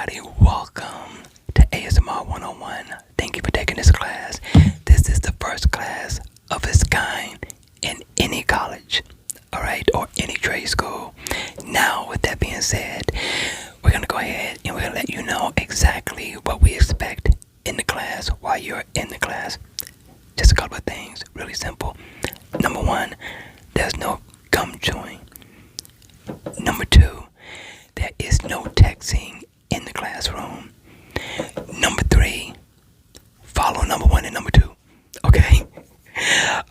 everybody, welcome to ASMR 101. Thank you for taking this class. This is the first class of its kind in any college, alright, or any trade school. Now, with that being said, we're going to go ahead and we're going to let you know exactly what we expect in the class while you're in the class. Just a couple of things, really simple. Number one, there's no gum chewing. Number two, there is no texting in the classroom. Number three, follow number one and number two. Okay?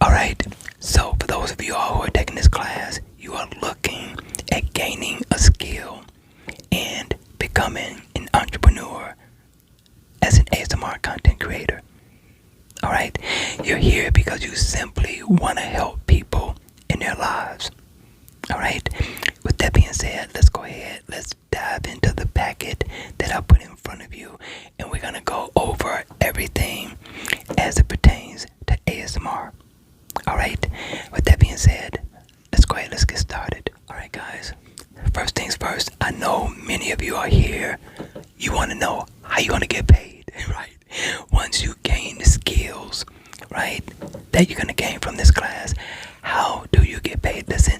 Alright, so for those of you all who are taking this class, you are looking at gaining a skill and becoming an entrepreneur as an ASMR content creator. Alright, you're here because you simply want to help people in their lives. Alright, with that being said, let's go ahead, let's dive into the packet that I put in front of you, and we're going to go over everything as it pertains to ASMR. Alright, with that being said, let's go ahead, let's get started. Alright guys, first things first, I know many of you are here, you want to know how you're going to get paid, right? Once you gain the skills, right, that you're going to gain from this class, how do you get paid? Listen,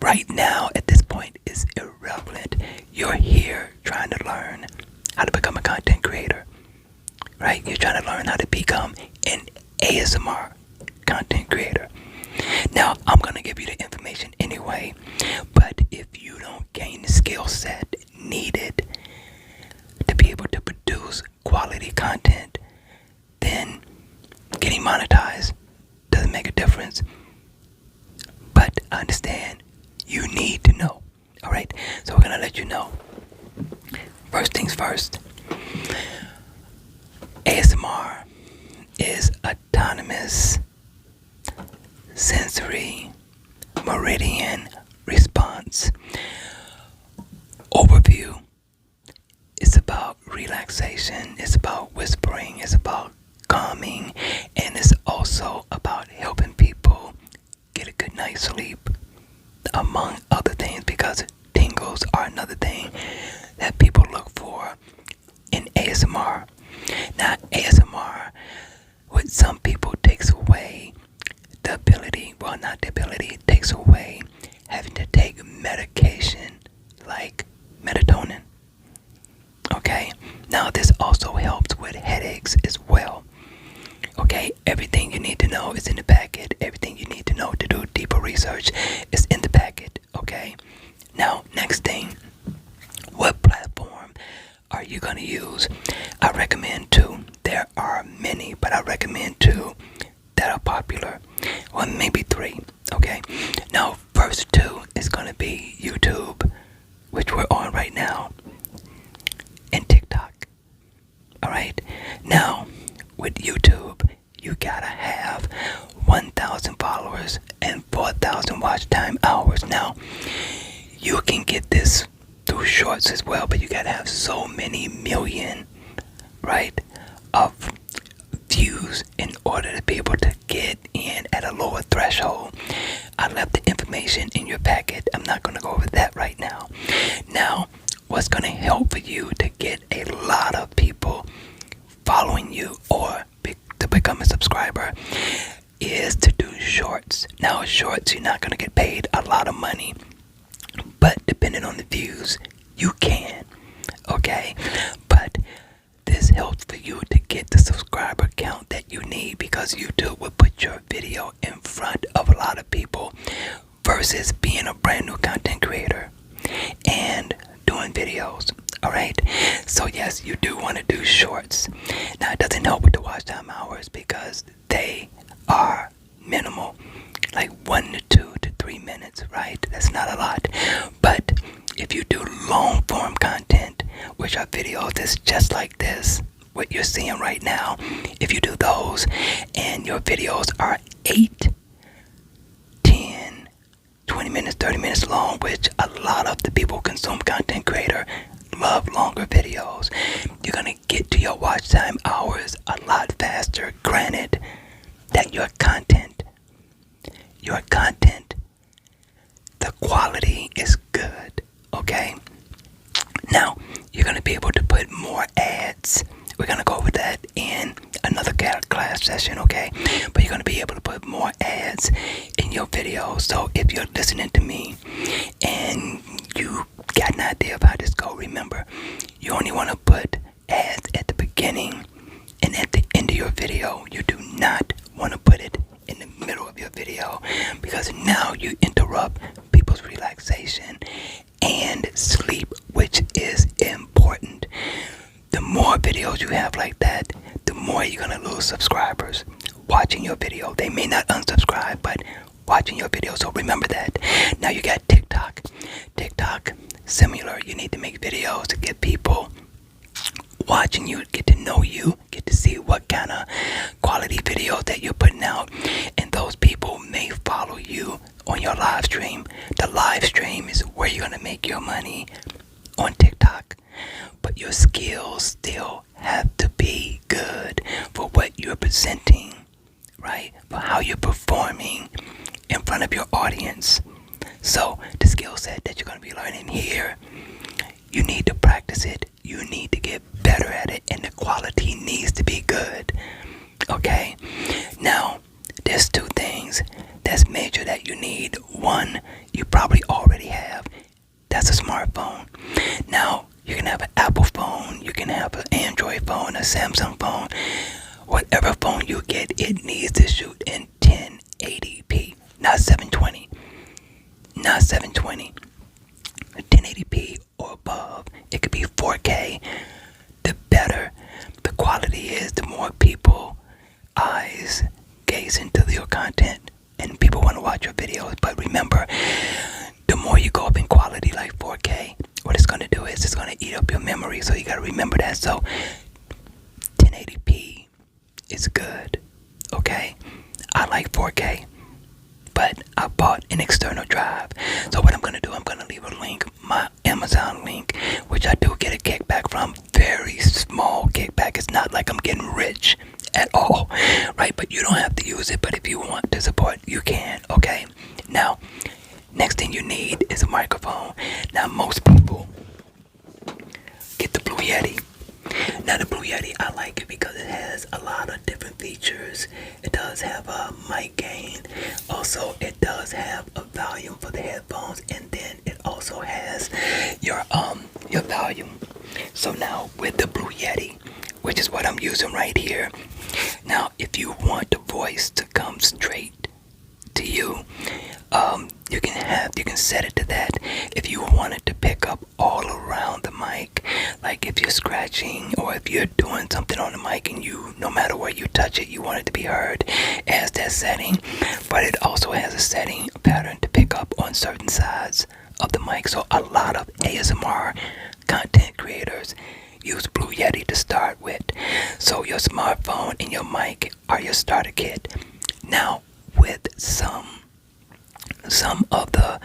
right now at this point is irrelevant. You're here trying to learn how to become a content creator, right? You're trying to learn how to become an ASMR content creator. Now, I'm going to give you the information anyway, but if you don't gain the skill set needed to be able to produce quality content, then getting monetized doesn't make a difference. But understand, you need to know. Alright, so we're going to let you know. First things first, ASMR is autonomous sensory meridian response. Overview. It's about relaxation, it's about whispering, it's about calming, and it's also about helping people get a good night's sleep, among other things, because tingles are another thing that people look for in ASMR. Now, ASMR, with some people, takes away the ability, well, not the ability, it takes away having to take medication like melatonin. Okay, now this also helps with headaches as well. Okay, everything you need to know is in the packet. Everything you need to know to do deeper research is in the packet. Okay, now next thing, what platform are you going to use? I recommend two. There are many, but I recommend two that are popular. Well, maybe three. Okay, now first two is going to be YouTube, which we're on right now, and TikTok. Alright, now with YouTube, you gotta have 1,000 followers and 4,000 watch time hours. Now, you can get this through shorts as well, but you gotta have so many million, right, of views in order to be able to get in at a lower threshold. I left the information in your packet. I'm not gonna go over that right now. Now, what's gonna help for you to get a lot of people following you or to become a subscriber is to do shorts. Now, shorts, you're not going to get paid a lot of money, but depending on the views, you can. Okay, but this helps for you to get the subscriber count that you need, because YouTube will put your video in front of a lot of people versus being a brand new content creator and doing videos. Alright, so yes, you do want to do shorts. Now, it doesn't help with the watch time hours because they are minimal, like 1 to 2 to 3 minutes, right? That's not a lot. But if you do long form content, which are videos that's just like this, what you're seeing right now, if you do those and your videos are 8, 10, 20 minutes, 30 minutes long, which a lot of the people who consume content creator love longer videos, you're gonna get to your watch time hours a lot faster. Granted that your content, the quality is good. Okay, now you're going to be able to put more ads. We're going to go over that in another class session, okay? But you're going to be able to put more ads in your video. So if you're listening to me and you got an idea of how this go, remember, you only want to put ads at the beginning and at the end of your video. You do not want to put it in the middle of your video, because now you interrupt people's relaxation and sleep, which is important. The more videos you have like that, the more you're going to lose subscribers watching your video. They may not unsubscribe, but watching your video. So remember that. Now you got TikTok. TikTok, similar. You need to make videos to get people watching you, get to know you, get to see what kind of quality videos that you're putting out. And those people may follow you on your live stream. The live stream is where you're going to make your money on TikTok. But your skills still have to be good for what you're presenting, right? For how you're performing in front of your audience. So the skill set that you're going to be learning here, you need to practice it. You need to get better at it, and the quality needs to be good. Okay? Now, there's two things that's major that you need. One, you probably already have. That's a smartphone. Now, you can have an Apple phone, you can have an Android phone, a Samsung phone. Whatever phone you get, it needs to shoot in 1080p, not 720. Not 720. 1080p or above. It could be 4K. The better the quality is, the more people eyes gaze into your content and people want to watch your videos. But remember, the more you go up in quality, like 4K, what it's going to do is it's going to eat up your memory. So you got to remember that. So 1080p is good. Okay? I like 4K. But I bought an external drive. So what I'm going to do, I'm going to leave a link, my Amazon link, which I do get a kickback from. Very small kickback. It's not like I'm getting rich at all, right? But you don't have to use it. But if you want to support, you can, okay? Now, next thing you need is a microphone. Now, most people get the Blue Yeti. Now the Blue Yeti, I like it because it has a lot of different features. It does have a mic gain. Also, it does have a volume for the headphones, and then it also has your volume. So now with the Blue Yeti, which is what I'm using right here. Now, if you want the voice to come straight to you, you can set it to that. If you want it to pick up all around the mic, like if you're scratching or if you're doing something on the mic and no matter where you touch it, you want it to be heard, it has that setting. But it also has a setting pattern to pick up on certain sides of the mic. So a lot of ASMR content creators use Blue Yeti to start with. So your smartphone and your mic are your starter kit. Now, with some of the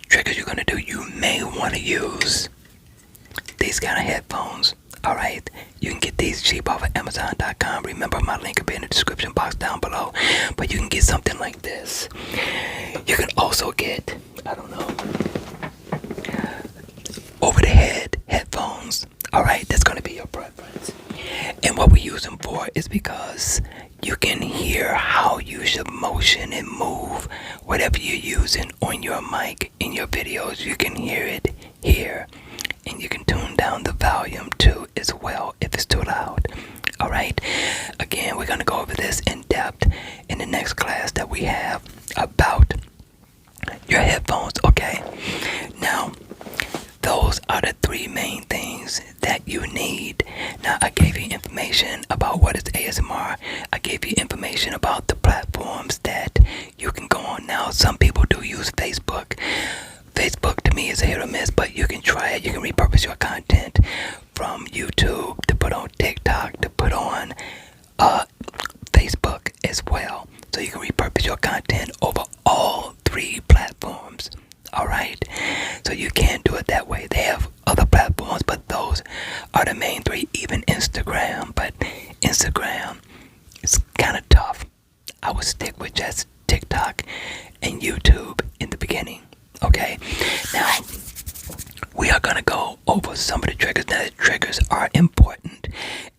triggers you're going to do, you may want to use these kind of headphones. Alright, you can get these cheap off of Amazon.com. Remember, my link will be in the description box down below. But you can get something like this. You can also get, I don't know, over the head headphones. Alright, that's going to be your preference. And what we use them for is because you can hear how you should motion and move whatever you're using on your mic in your videos. You can hear it here, and you can tune down the volume too as well if it's too loud. Alright, again, we're going to go over this in depth in the next class that we have about your headphones. Okay, now those are the three main things that you need. Now, I gave you information about what is ASMR. I gave you information about the platforms that you can go on. Now, some people do use Facebook. Facebook to me is a hit or miss, but you can try it. You can repurpose your content from YouTube to put on TikTok, to put on Facebook as well. So you can repurpose your content over all three platforms. Alright, so you can do it that way. They have other platforms, but those are the main three. Even Instagram, but Instagram is kind of tough. I would stick with just TikTok and YouTube in the beginning. Okay, now we are going to go over some of the triggers. Now, the triggers are important,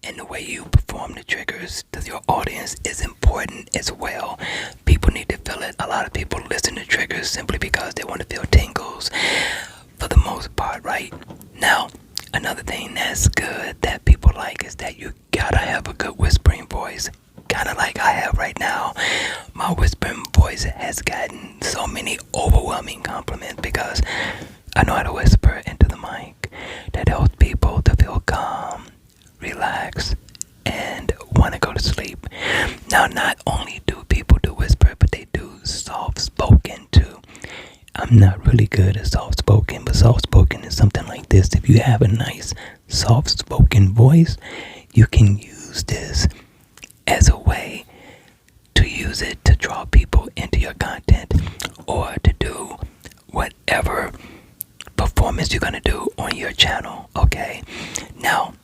and the way you perform the triggers to your audience is important as well. People need to feel it. A lot of people listen to triggers simply because they want to feel tingles for the most part, right? Now, another thing that's good that people like is that you gotta have a good whispering voice. Kind of like I have right now. My whispering voice has gotten so many overwhelming compliments because I know how to whisper into the mic. That helps people to feel calm, relax, and want to go to sleep. Now, not only do people do whisper, but they do soft spoken too. I'm not really good at soft spoken, but soft spoken is something like this. If you have a nice soft spoken voice, you can use this as a way to use it to draw people into your content or to do whatever performance you're going to do on your channel. Okay, now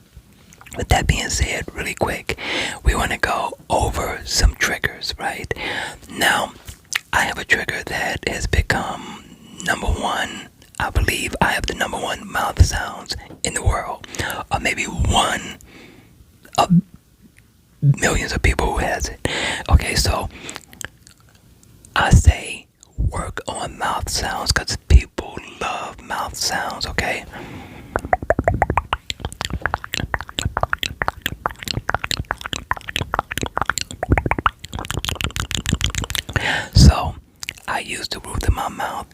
with that being said, really quick, we want to go over some triggers. Right now, I have a trigger that has become number one. I believe I have the number one mouth sounds in the world, or maybe one of millions of people who has it. Okay, so I say work on mouth sounds because people love mouth sounds. Okay, so I use the roof of my mouth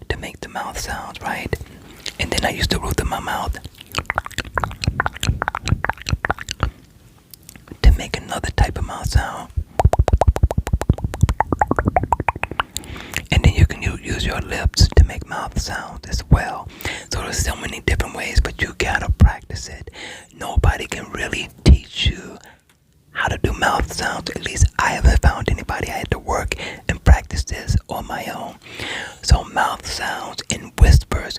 to make the mouth sounds, right? And then I use the roof of my mouth to make another type of mouth sound. And then you can use your lips to make mouth sounds as well. So there's so many different ways, but you gotta practice it. Nobody can really teach you how to do mouth sounds. At least I haven't found anybody. I had to work and practice this on my own. So mouth sounds and whispers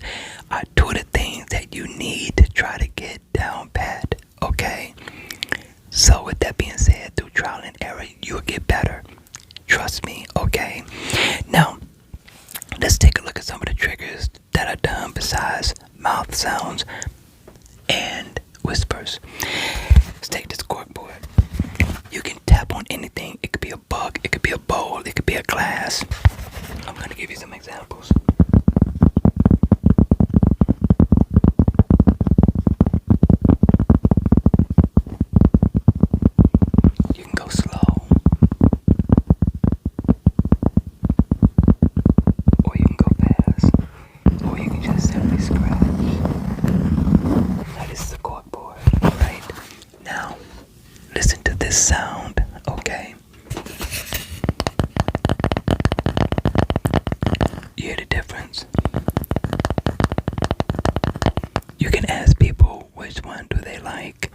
are two of the things that you need to try to get down pat. Okay, so with that being said, through trial and error, you'll get better. Trust me. Okay, now let's take a look at some of the triggers that are done besides mouth sounds and whispers. Let's take this corkboard. You can tap on anything. It could be a bug, it could be a bowl, it could be a glass. I'm going to give you some examples. You can go slow, or you can go fast, or you can just simply scratch. Now this is a corkboard, right? Now listen to this sound, okay? You hear the difference? You can ask people which one do they like,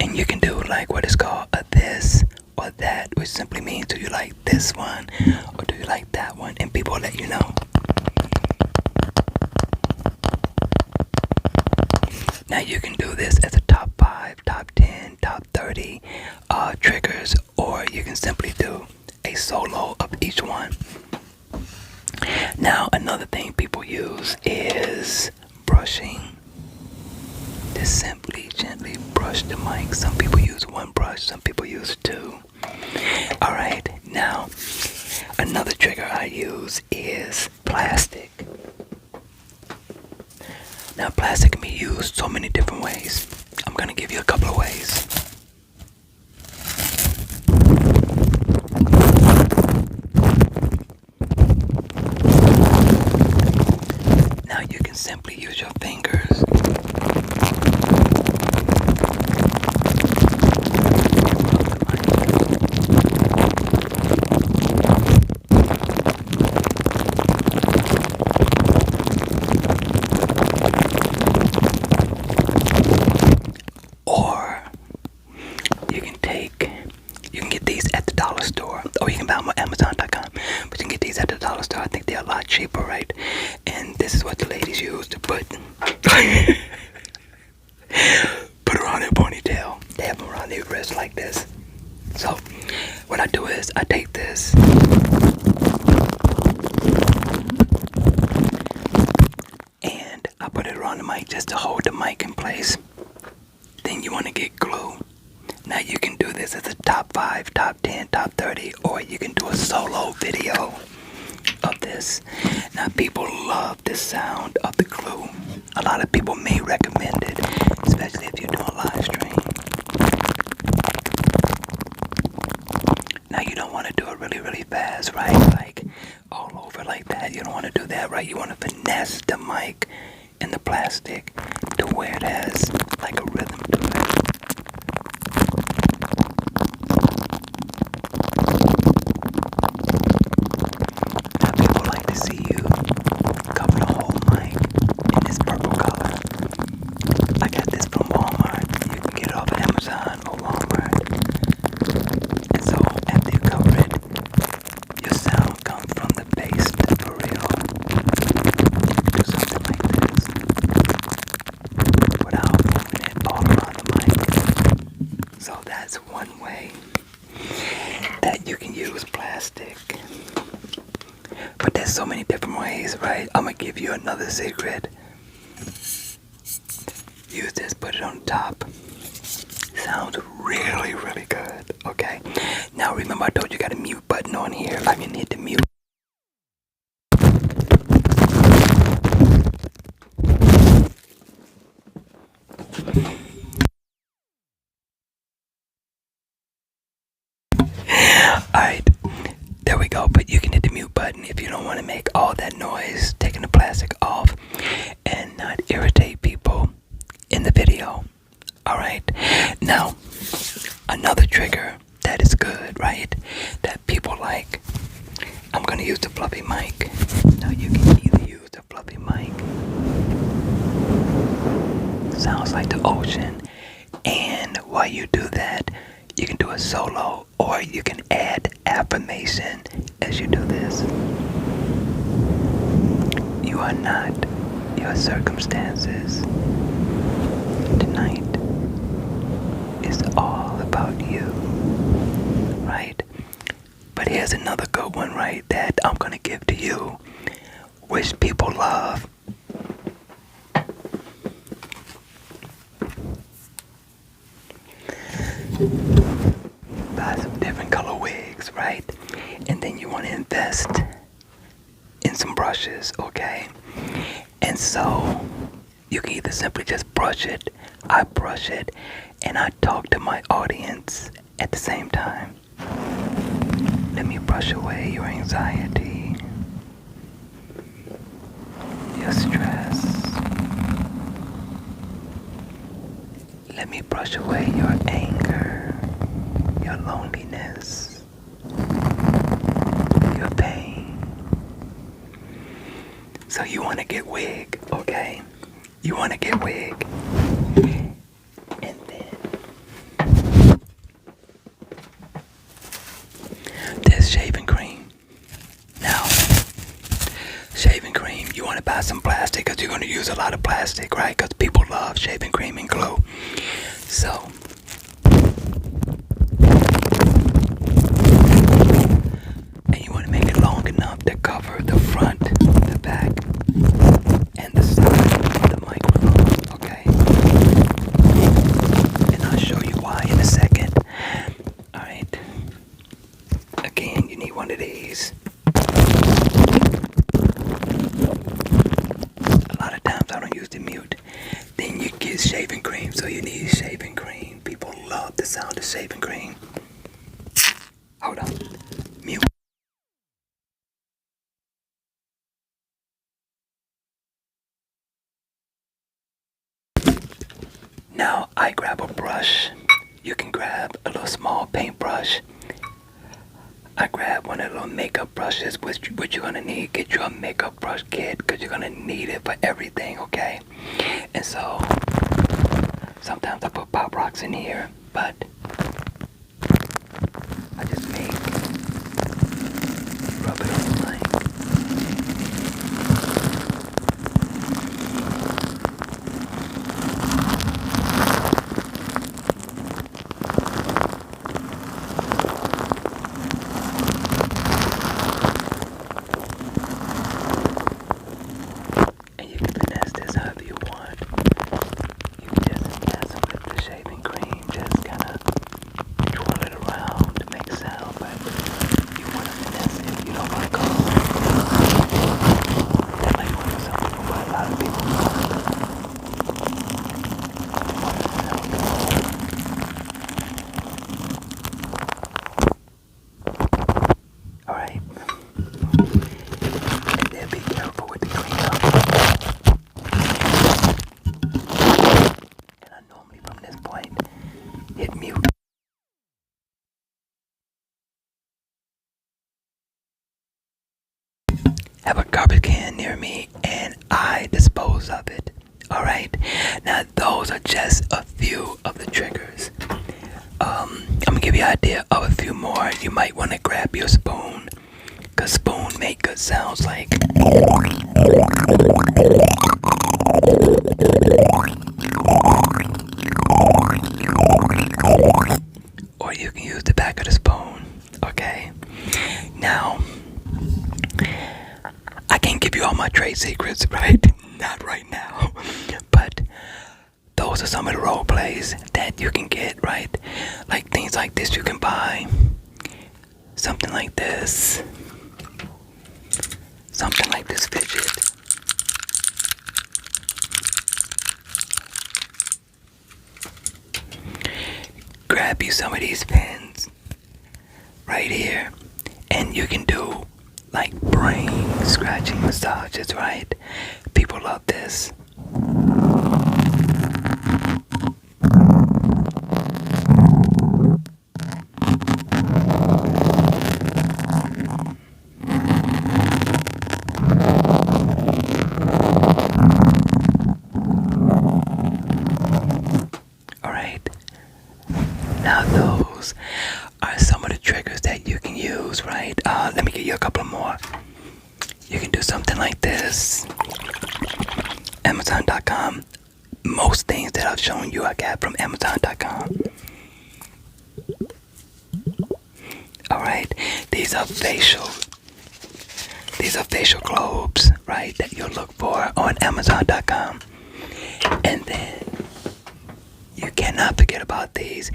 and you can do like what is called a this or that, which simply means do you like this one or do you like that one, and people will let you know. Now you can do this as a top 5, top 10, top 30 triggers, or you can simply do a solo of each one. Now another thing people use is brushing. Just simply gently brush the mic. Some people use one brush, some people use two. Alright, now another trigger I use is plastic. Now plastic can be used so many different ways. I'm going to give you a couple of ways. Now you can simply use your fingers. Cheaper, right? And this is what the ladies use to put around their ponytail. They have them around their wrist like this. So what I do is I take this, it around the mic just to hold the mic in place. Then you want to get glue. Now you can do this as a top 5, top 10, top 30, or you can do a solo video of this. Now people love the sound of the glue. A lot of people may recommend it, especially if you're doing a live stream. Now you don't want to do it really, really fast, right? Like all over like that. You don't want to do that, right? You want to finesse the mic and the plastic to where it has like a rhythm to it. Now people like to see you cover the whole mic in this purple color. I got this from Walmart. You can get it off Amazon or Walmart. And so after you cover it, your sound comes from the base for real. Do something like this without moving it all around the mic. So that's one way that you can use plastic. But there's so many different ways, right? I'm gonna give you another secret. Use this, put it on top. Sounds really, really good. Okay. Now remember I told you got a mute button on here. I can hit the mute. Alright. There we go. But you can hit the mute button if you don't want to make all that noise, taking the plastic off and not irritate people in the video. Alright. Now, another trigger that is good, right? That people like. I'm gonna use the fluffy mic. Now you can either use the fluffy mic. Sounds like the ocean. And while you do that, you can do a solo or you can add affirmation as you do this. You are not your circumstances. Tonight is all about you, right? But here's another good one, right, that I'm gonna give to you, which people love. Buy some different color wigs, right? And then you want to invest in some brushes, okay? And so you can either simply just brush it, I brush it, and I talk to my audience at the same time. Let me brush away your anxiety, your stress. Let me brush away your anger, your loneliness, your pain. So you want to get wig, okay? You want to get wig. And then there's shaving cream. Now, shaving cream, you want to buy some plastic because you're going to use a lot of plastic, right? Because people love shaving cream and glue. So, and you want to make it long enough to cover the front, the back, and the side of the microphone, okay? And I'll show you why in a second. Alright. Again, you need one of these. A lot of times I don't use the mute. Then you get shaving cream, so you need shaving cream. People love the sound of shaving cream. Hold on. Mute. Now I grab a brush. You can grab a little small paintbrush. I grab one of the little makeup brushes, which you're gonna need. Get you a makeup brush kit, because you're gonna need it for everything, okay? And so sometimes I put pop rocks in here, but I just rub it on the mic. And you can finesse this however you want. Alright, now those are just a few of the triggers. I'm gonna give you an idea of a few more. You might want to grab your spoon, cause spoon make good sounds like. Or you can use the back of the spoon. Okay. Now, I can't give you all my trade secrets, right? Not right now. But those are some of the role plays that you can get, right? Like things like this you can buy. Something like this. Something like this fidget. Grab you some of these pens right here, and you can do like brain scratching massages, right? People love this. Now those are some of the triggers that you can use, right? Let me give you a couple more. You can do something like this. Amazon.com. Most things that I've shown you I got from Amazon.com. Alright, these are facial globes, right, that you'll look for on Amazon.com. And then you cannot forget about these.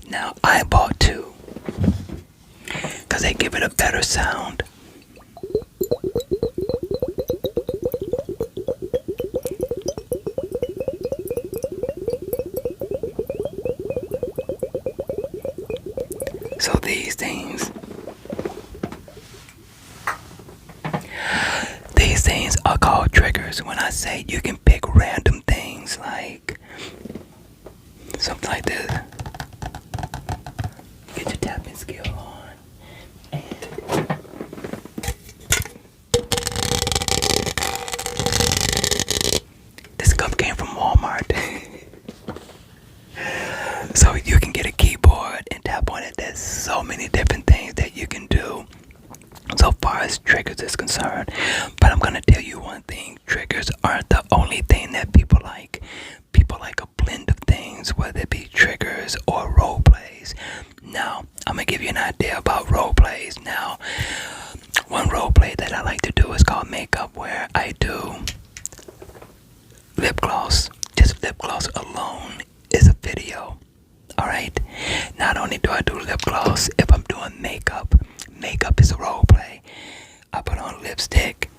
Now, I bought two because they give it a better sound. So these things are called triggers. When I say you can pick random things like something like this. Get your tapping skill on. And this cup came from Walmart. So you can get a keyboard and tap on it. There's so many different things that you can do so far as triggers is concerned. But I'm gonna tell you one thing. Triggers aren't the only thing that people like. People like a blend of things, whether it be triggers or role plays. Now, I'm gonna give you an idea about role plays. Now, one role play that I like to do is called makeup, where I do lip gloss. Just lip gloss alone is a video. Alright? Not only do I do lip gloss, if I'm doing makeup, makeup is a role play. I put on lipstick,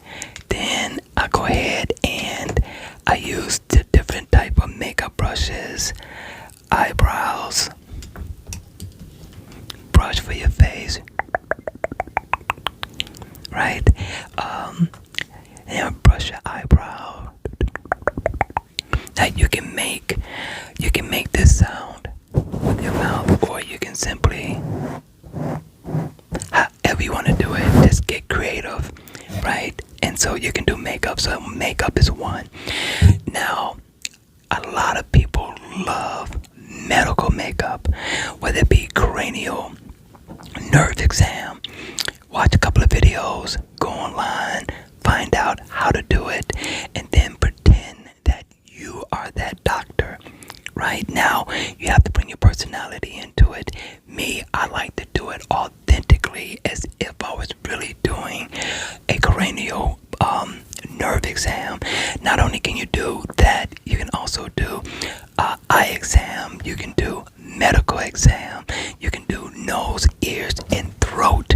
then I go ahead and I use the different type of makeup brushes, eyebrows, brush for your face, right? And brush your eyebrow. Now you can make this sound with your mouth, or you can simply, however you want to do it, just get creative, right? And so you can do makeup. So makeup is one. Now, a lot of people love medical makeup, whether it be cranial, nerve exam. Watch a couple of videos, go online, find out how to do it, and then pretend that you are that doctor. Right now, you have to bring your personality into it. Me, I like to do it authentically, as if I was really doing a cranial nerve exam. Not only can you do that, you can also do eye exam. You can do medical exam. You can do nose, ears, and throat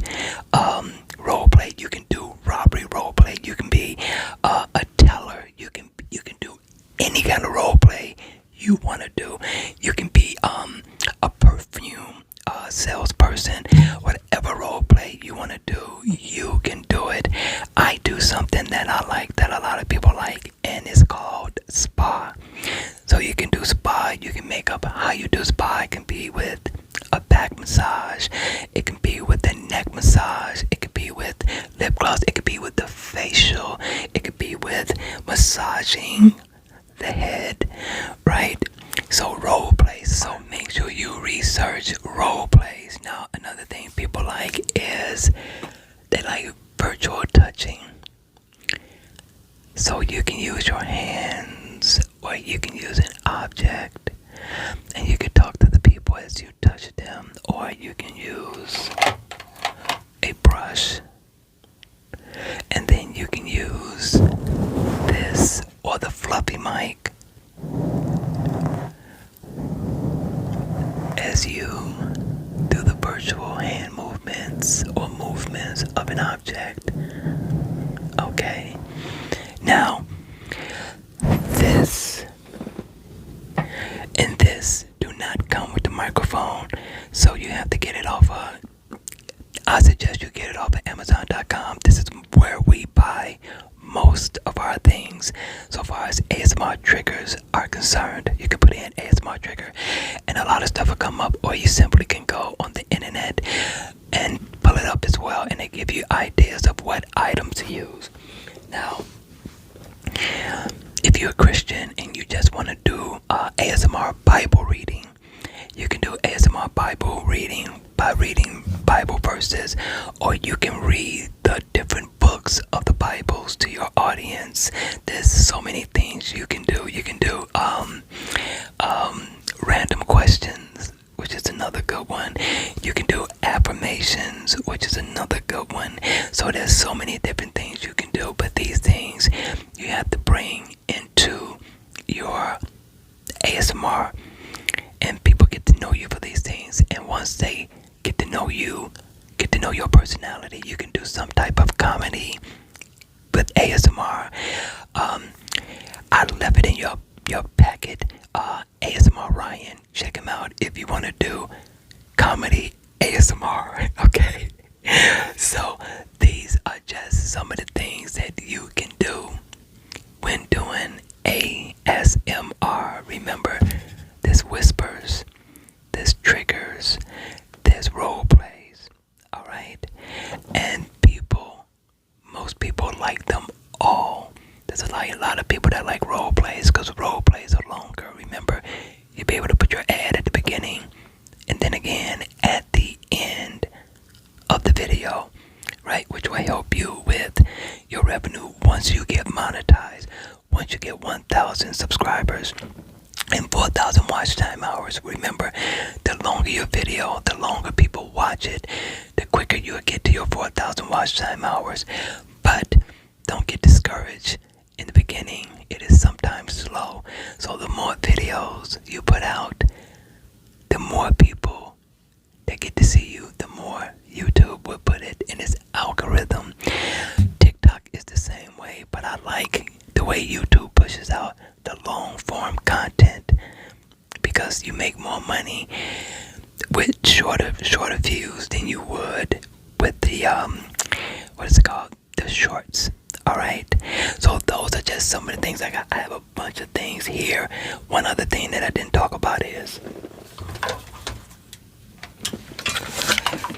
role play. You can do robbery role play. You can be a teller. You can do any kind of role play you want to do. You can be a perfume salesperson. Whatever role play you want to do, you can do it. I do something that I like, that a lot of people like, and it's called spa. So you can do spa. You can make up how you do spa. It can be with a back massage. It can be with a neck massage. It could be with lip gloss. It could be with the facial. It could be with massaging the head. search role plays. Now, another thing people like is they like virtual touching. So you can use your hands or you can use an object and you can talk to the people as you touch them, or you can use a brush and then you can use this or the fluffy mic as you do the virtual hand movements or movements of an object. Okay. Now, this and this do not come with the microphone, so you have to get it off I suggest you get it off of Amazon.com. This is where we buy most of our things so far as ASMR triggers are concerned. You can put in ASMR trigger and a lot of stuff will come up, or you simply can go on the internet and pull it up as well, and they give you ideas of what items to use. Now, if you're a Christian and you just want to do ASMR Bible reading, you can do ASMR Bible reading by reading Bible verses, or you can read the different books of the Bibles to your audience. There's so many things you can do. You can do random questions, which is another good one. You can do affirmations, which is another good one. So there's so many different things you can do, but these things you have to bring into your ASMR, and people get to know you for these things. And once they get to know you, get to know your personality, you can do some type of comedy with ASMR. I left it in your packet. ASMR Ryan, check him out if you want to do comedy ASMR. Okay, so these are just some of the things that you can do when doing ASMR. Remember, there's whispers, there's triggers, there's role plays. All right, and most people like them all. There's a lot of people that like role plays because role plays are longer. Remember, you'll be able to put your ad at the beginning and then again at the end of the video, right? Which will help you with your revenue once you get monetized. Once you get 1,000 subscribers and 4,000 watch time hours. Remember, the longer your video, the longer people watch it, the quicker you'll get to your 4,000 watch time hours. But don't get discouraged. In the beginning, it is sometimes slow. So the more videos you put out, the more people that get to see you, the more YouTube will put it in its algorithm. TikTok is the same way, but I like the way YouTube pushes out the long form content because you make more money with shorter views than you would with the the shorts. All right, so those are just some of the things I got. I have a bunch of things here. One other thing that I didn't talk about is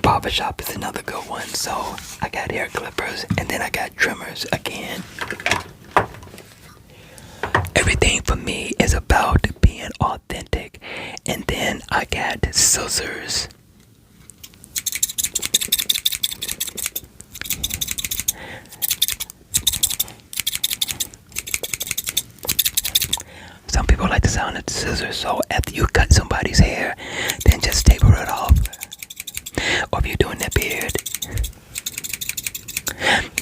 barbershop is another good one. So I got hair clippers and then I got trimmers again. Everything for me is about being authentic. And then I got scissors. Some people like the sound of the scissors, so after you cut somebody's hair, then just taper it off. Or if you're doing their beard.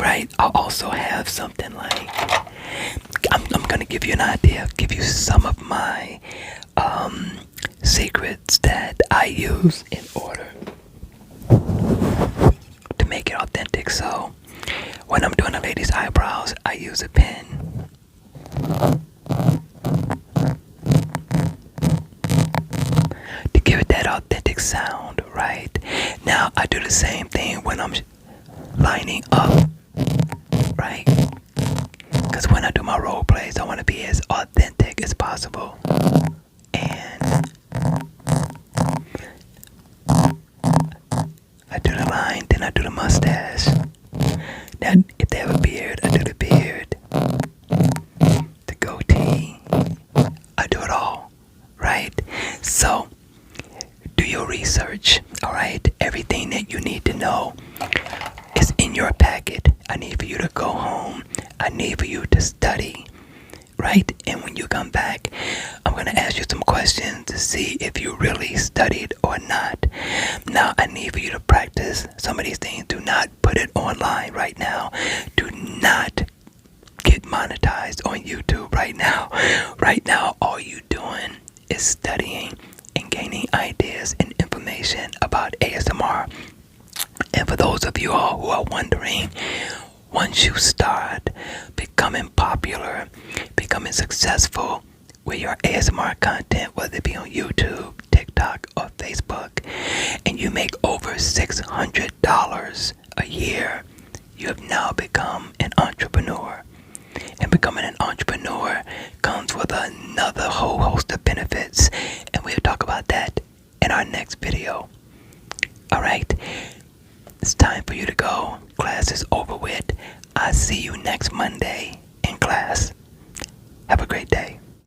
Right? I'll also have something like, I'm going to give you an idea, give you some of my secrets that I use in order to make it authentic. So when I'm doing a lady's eyebrows, I use a pen. To give it that authentic sound, right? Now I do the same thing when I'm lining up, right? Because when I do my role plays, I want to be as authentic as possible. And I do the line, then I do the mustache. Now, if they have a beard, I do the beard. The goatee. I do it all, right? So, do your research, alright? Everything that you need to know is in your packet. I need for you to go home. I need for you to study, right? And when you come back, I'm going to ask you some questions to see if you really studied or not. Now, I need for you to practice some of these things. Do not put it online right now. Do not get monetized on YouTube right now. Right now, all you doing is studying and gaining ideas and information about ASMR. And for those of you all who are wondering, once you start becoming popular, becoming successful with your ASMR content, whether it be on YouTube, TikTok, or Facebook, and you make over $600 a year, you have now become an entrepreneur. And becoming an entrepreneur comes with another whole host of benefits, and we'll talk about that in our next video. Alright, it's time for you to go. Class is over with. I'll see you next Monday in class. Have a great day.